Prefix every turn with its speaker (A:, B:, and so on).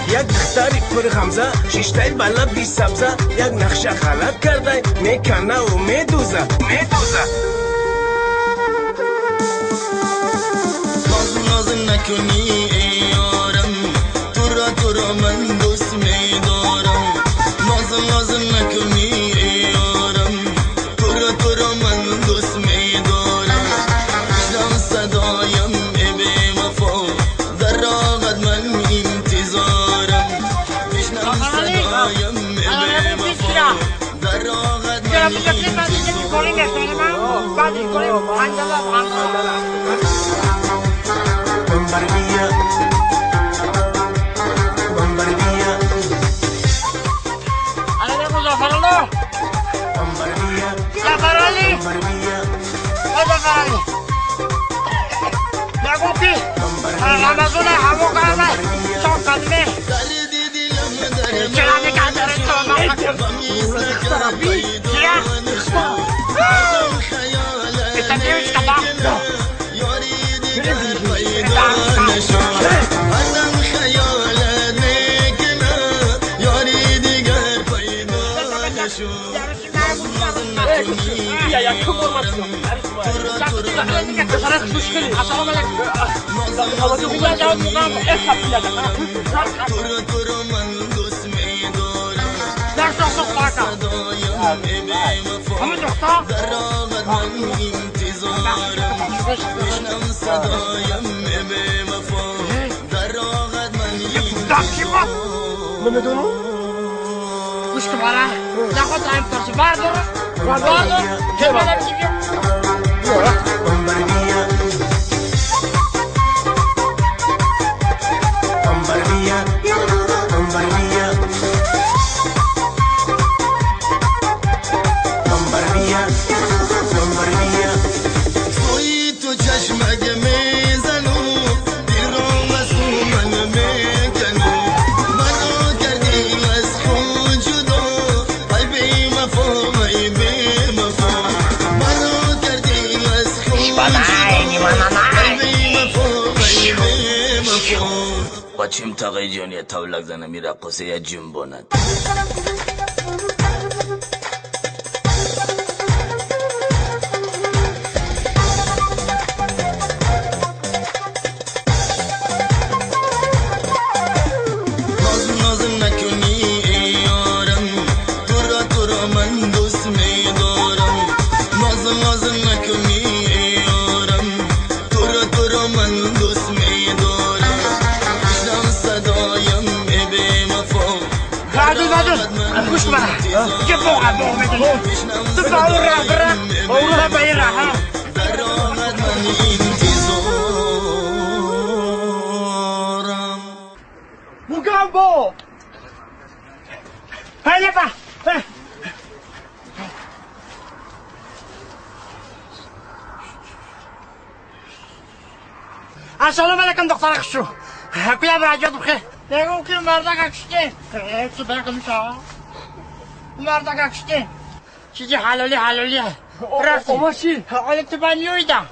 A: یک دختری پر غمزه شیشتای بالا بی سبزه یک نقشه غلط کرده میکنه و میدوزه
B: ناز نکنی ای یارم تو را من دوست میدارم ناز نکنی ای یارم تو را من دوست میدارم بشنو صدایم ای بی وفا در راغت من انتظارم بشنو صدایم ای بی وفا در راغت من
C: گوش که باره نخواد رایم پرسه بردار که بادم دیگه
B: توی تو چشمک میزنو دل را مسئول من میکنو منو کردی از خود جدا ای بی وفا ای بی وفا منو کردی از خود جدا ای بی وفا ای بی وفا
D: بچیم تاقی جونی تولک زنه میره قصه یا جنبوند
C: گوش بره که بوقع میدونی تو باور را بره باور را باید ها Mugambo! Hey, lepa! Hey! السلام علیکم دختر اخشو کیا براجات بخیر نگو که مردک اکشتی چه برکم شا مردک اکشتی چیزی حلالی رفتی حالا تو بانیویدم